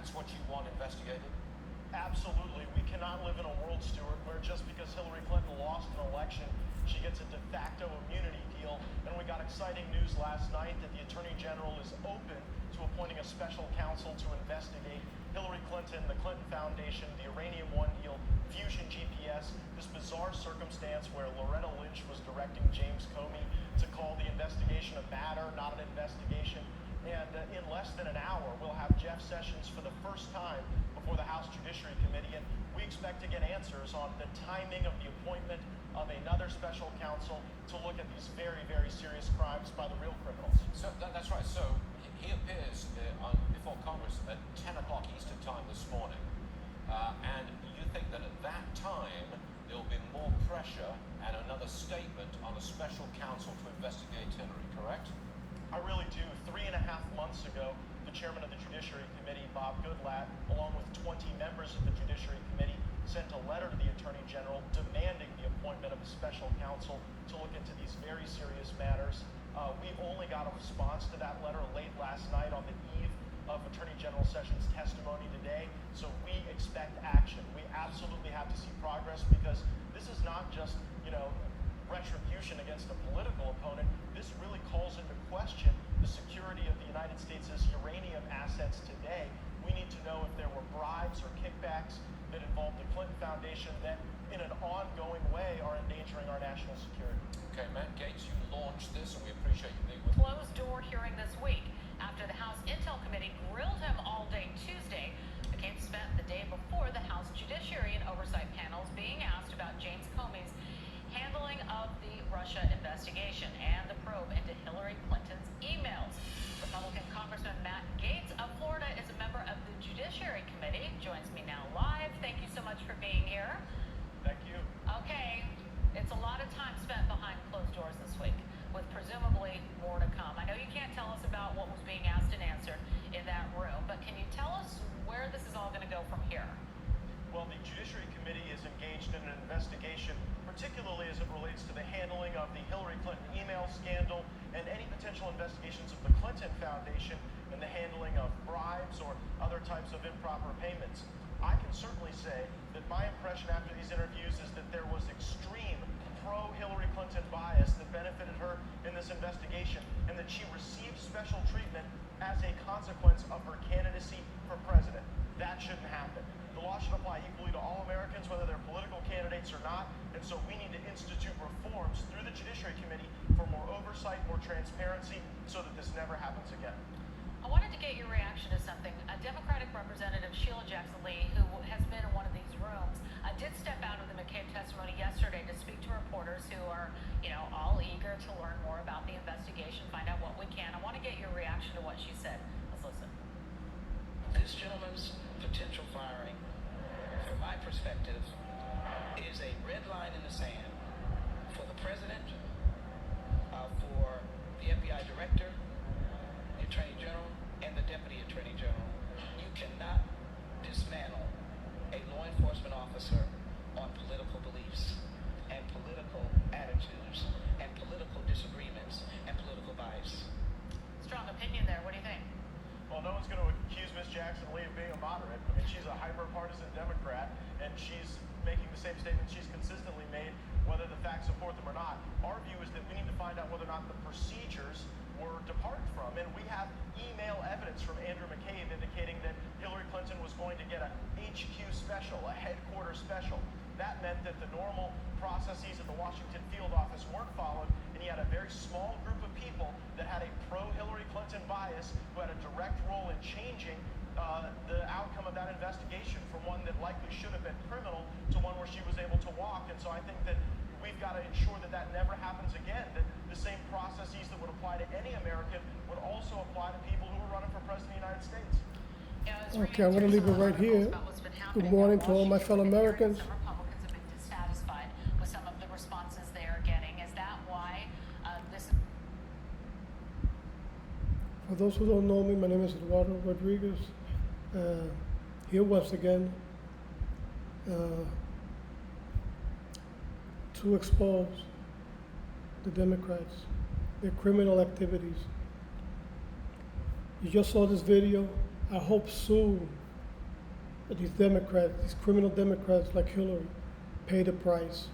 that's what you want investigated? Absolutely. We cannot live in a world, Stuart, where just because Hillary Clinton lost an election, she gets a de facto immunity deal. And we got exciting news last night that the Attorney General is open to appointing a special counsel to investigate Hillary Clinton, the Clinton Foundation, the Uranium One deal, Fusion GPS, this bizarre circumstance where Loretta Lynch was directing James Comey to call the investigation a matter, not an investigation. And in less than an hour, we'll have Jeff Sessions for the first time before the House Judiciary Committee, and we expect to get answers on the timing of the appointment of another special counsel to look at these very, very serious crimes by the real criminals. So that's right. So he appears before Congress at 10 o'clock Eastern Time this morning. And you think that at that time there will be more pressure and another statement on a special counsel to investigate Hillary, correct? I really do. 3.5 months ago, the chairman of the Judiciary Committee, Bob Goodlatte, along with 20 members of the Judiciary Committee, sent a letter to the Attorney General demanding the appointment of a special counsel to look into these very serious matters. We only got a response to that letter late last night on the eve of Attorney General Sessions' testimony today, so we expect action. We absolutely have to see progress because this is not just, retribution against a political opponent. This really calls into question the security of the United States' uranium assets today. We need to know if there were bribes or kickbacks that involved the Clinton Foundation that in an ongoing way are endangering our national security. Okay, Matt Gaetz, you launched this, and we appreciate you being with us. Closed door hearing this week after the House Intel Committee grilled him all day Tuesday. McCabe spent the day before the House Judiciary and Oversight panels being asked about James Comey's handling of the Russia investigation and the probe into Hillary Clinton's emails. Republican Congressman Matt Gaetz of Florida is a member of the Judiciary Committee. Joins me now live. Thank you so much for being here. Thank you. Okay, it's a lot of time spent behind closed doors this week, with presumably more to come. I know you can't tell us about what was being asked and answered in that room, but can you tell us where this is all going to go from here? Well, the Judiciary Committee is engaged in an investigation, particularly as it relates to the handling of the Hillary Clinton email scandal and any potential investigations of the Clinton Foundation and the handling of bribes or other types of improper payments. I can certainly say that my impression after these interviews is that there was extreme pro-Hillary Clinton bias that benefited her in this investigation and that she received special treatment as a consequence of her candidacy for president. That shouldn't happen. The law should apply equally to all Americans, whether they're political candidates or not, and so we need to institute reforms through the Judiciary Committee for more oversight, more transparency, so that this never happens again. I wanted to get your reaction to something. A Democratic Representative, Sheila Jackson Lee, who has been in one of these rooms, did step out of the McCabe testimony yesterday to speak to reporters who are, all eager to learn more about the investigation, find out what we can. I want to get your reaction to what she said. Let's listen. This gentleman's potential firing, from my perspective, is a red line in the sand for the president, for the FBI director, the attorney general, and the deputy attorney general. You cannot dismantle a law enforcement officer on political beliefs and political attitudes and political disagreements and political bias. Strong opinion there. What do you think? Well, no one's going to accuse Ms. Jackson Lee of being a moderate. I mean, she's a hyper-partisan Democrat, and she's making the same statements she's consistently made, whether the facts support them or not. Our view is that we need to find out whether or not the procedures were departed from. And we have email evidence from Andrew McCabe indicating that Hillary Clinton was going to get a HQ special, a headquarters special. That meant that the normal processes at the Washington field office weren't followed, and he had a very small group of people that had a pro-Hillary Clinton bias who had a direct role in changing the outcome of that investigation from one that likely should have been criminal to one where she was able to walk. And so I think that we've got to ensure that that never happens again, that the same processes that would apply to any American would also apply to people who are running for president of the United States. Okay, I'm going to leave it right here. Good morning to all my fellow Americans. Some Republicans have been dissatisfied with some of the responses they are getting. Is that why this? For those who don't know me, my name is Eduardo Rodriguez. Here once again to expose the Democrats, their criminal activities. You just saw this video. I hope soon But these Democrats, these criminal Democrats like Hillary, pay the price.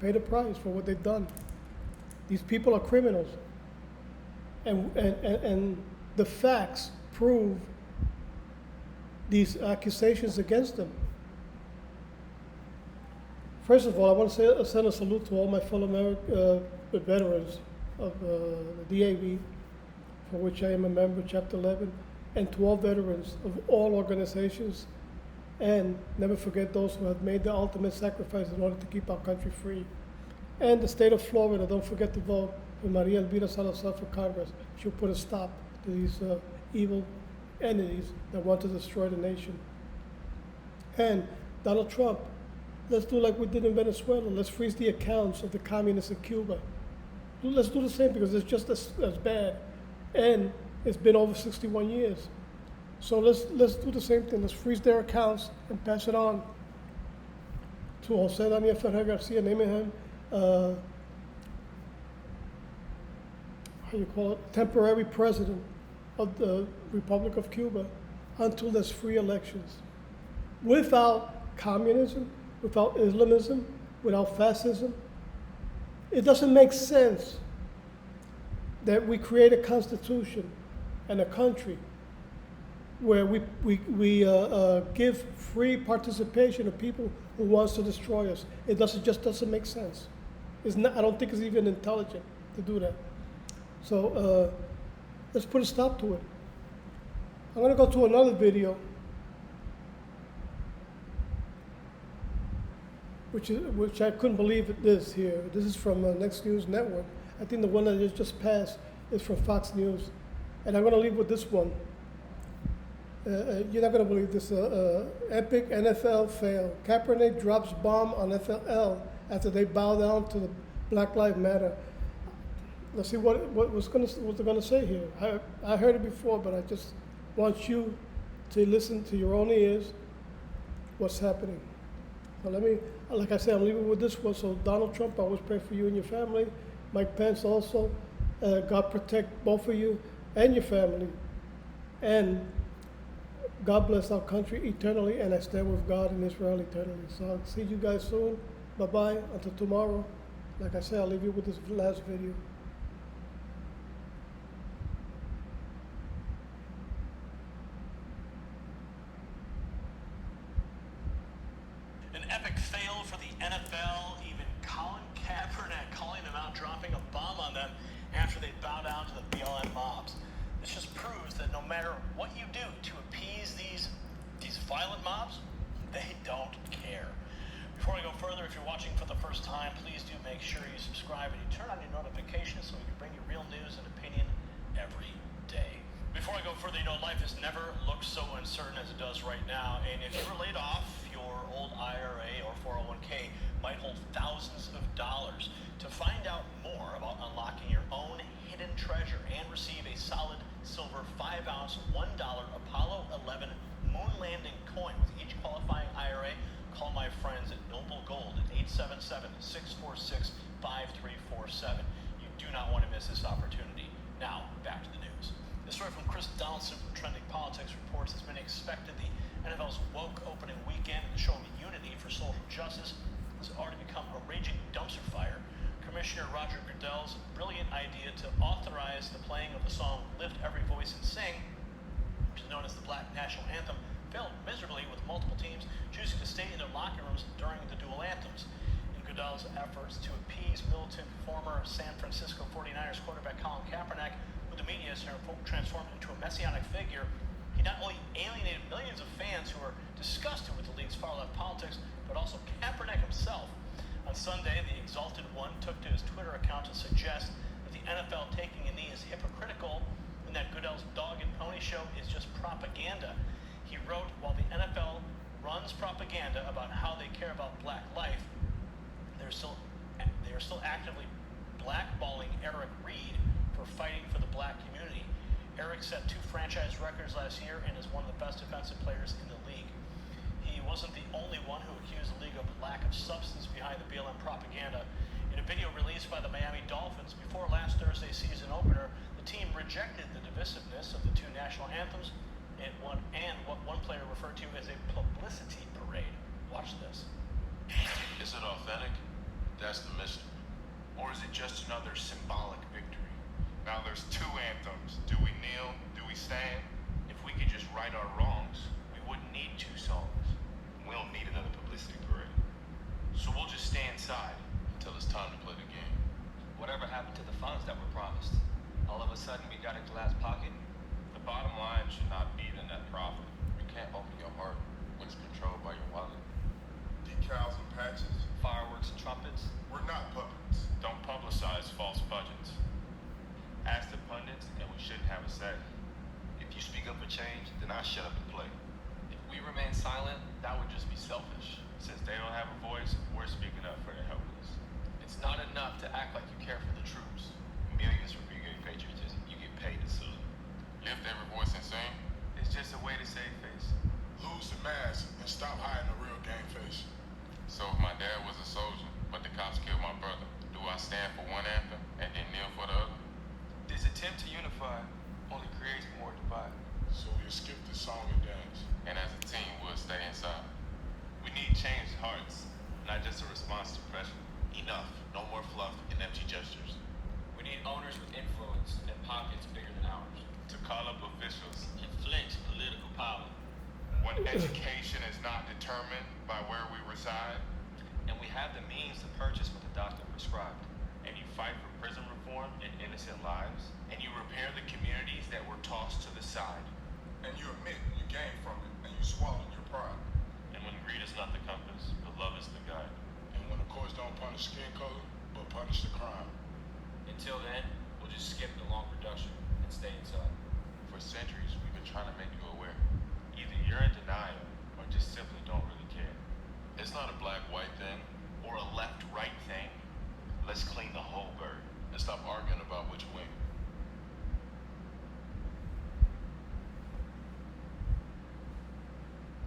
Pay the price for what they've done. These people are criminals. And the facts prove these accusations against them. First of all, I want to send a salute to all my fellow veterans of the DAV, for which I am a member, Chapter 11, and to all veterans of all organizations, and never forget those who have made the ultimate sacrifice in order to keep our country free. And the state of Florida, don't forget to vote for Maria Elvira Salazar for Congress. She'll put a stop to these evil entities that want to destroy the nation. And Donald Trump, let's do like we did in Venezuela. Let's freeze the accounts of the communists in Cuba. Let's do the same because it's just as bad. And it's been over 61 years. So let's do the same thing. Let's freeze their accounts and pass it on to Jose Daniel Ferrer Garcia, naming him temporary president of the Republic of Cuba until there's free elections. Without communism, without Islamism, without fascism, it doesn't make sense that we create a constitution and a country where we give free participation to people who wants to destroy us. It just doesn't make sense. It's not, I don't think it's even intelligent to do that. So let's put a stop to it. I'm gonna go to another video, which I couldn't believe it is here. This is from Next News Network. I think the one that just passed is from Fox News. And I'm gonna leave with this one. You're not gonna believe this. Epic NFL fail. Kaepernick drops bomb on FLL after they bow down to the Black Lives Matter. Let's see what they're gonna say here. I heard it before, but I just want you to listen to your own ears what's happening. So like I said, I'm leaving with this one. So Donald Trump, I always pray for you and your family. Mike Pence also. God protect both of you and your family. And God bless our country eternally, and I stand with God and Israel eternally. So I'll see you guys soon. Bye-bye. Until tomorrow. Like I said, I'll leave you with this last video. An epic fail for the NFL. Even Colin Kaepernick calling them out, dropping a bomb on them after they bow down to the BLM mobs. This just proves that no matter what you do to appease these violent mobs, they don't care. Before I go further, if you're watching for the first time, please do make sure you subscribe and you turn on your notifications so we can bring you real news and opinion every day. Before I go further, life has never looked so uncertain as it does right now. And if you were laid off, your old IRA or 401k might hold thousands of dollars. To find out more about unlocking your own hidden treasure and receive a solid silver 5-ounce $1 Apollo 11 moon landing coin with each qualifying IRA, call my friends at Noble Gold at 877-646-5347. You do not want to miss this opportunity. Now, back to the news. The story from Chris Donaldson from Trending Politics reports, as many expected, the NFL's woke opening weekend and the show of unity for social justice has already become a raging dumpster fire. Commissioner Roger Goodell's brilliant idea to authorize the playing of the song Lift Every Voice and Sing, which is known as the Black National Anthem, failed miserably, with multiple teams choosing to stay in their locker rooms during the dual anthems. In Goodell's efforts to appease militant former San Francisco 49ers quarterback Colin Kaepernick, who the media has transformed into a messianic figure, he not only alienated millions of fans who are disgusted with the league's far-left politics, but also Kaepernick himself. On Sunday, the Exalted One took to his Twitter account to suggest that the NFL taking a knee is hypocritical and that Goodell's dog and pony show is just propaganda. He wrote, while the NFL runs propaganda about how they care about black life, they are still actively blackballing Eric Reed for fighting for the black community. Eric set 2 franchise records last year and is one of the best defensive players in the league. He wasn't the only one who accused the league of lack of substance behind the BLM propaganda. In a video released by the Miami Dolphins before last Thursday's season opener, the team rejected the divisiveness of the 2 national anthems and what one player referred to as a it authentic? That's the mystery. Or is it just another symbolic victory? Now there's two anthems. Do we kneel? Do we stand? If we could just right our wrongs, we wouldn't need two songs. We don't need another publicity parade So we'll just stay inside. until it's time to play the game. Whatever happened to the funds that were promised? All of a sudden, we got a glass pocket. The bottom line should not be the net profit. You can't open your heart when it's controlled by your wallet. Decals and patches. Fireworks and trumpets. We're not puppets. Don't publicize false budgets. Ask the pundits, and we shouldn't have a say. If you speak up for change, then I shut up and play. If we remain silent, that would just be selfish. Since they don't have a voice, we're speaking up for the helpless. It's not enough to act like you care for the troops. Millions for brigade patriotism. You get paid to salute. Lift every voice and sing. It's just a way to save face. Lose the mask and stop hiding the real game face. So if my dad was a soldier, but the cops killed my brother, do I stand for one anthem and then kneel for the other? This attempt to unify only creates more divide. So we'll skip the song and dance. And as a team, we'll stay inside. We need changed hearts, not just a response to pressure. Enough. No more fluff and empty gestures. We need owners with influence and pockets bigger than ours. To call up officials. And flex political power. When education is not determined by where we reside, And we have the means to purchase what the doctor prescribed. and you fight for prison reform and innocent lives, and you repair the communities that were tossed to the side. And you admit you gained from it and you swallowed your pride. And when greed is not the compass, but love is the guide. And when the courts don't punish skin color, but punish the crime. Until then, we'll just skip the long production and stay inside. For centuries, we've been trying to make you aware. Either you're in denial or just simply don't really care. It's not a black-white thing. Or a left-right thing. Let's clean the whole bird. And stop arguing about which wing.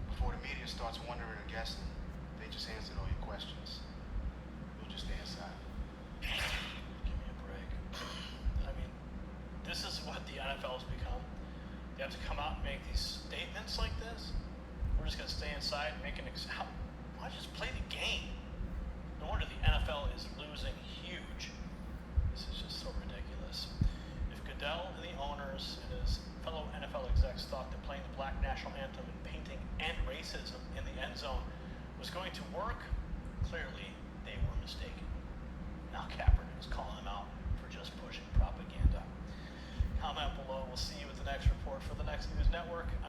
Before the media starts wondering and guessing, they just answered all your questions. We'll just stay inside. Give me a break. I mean, this is what the NFL has become. They have to come out and make these statements like this. We're just going to stay inside and make an why just play the game? No wonder the NFL is losing huge. This is just so ridiculous. If Goodell and the owners and his fellow NFL execs thought that playing the Black National Anthem and painting "End Racism" in the end zone was going to work, clearly they were mistaken. Now Kaepernick is calling them out for just pushing propaganda. Comment below. We'll see you with the next report for the Next News Network.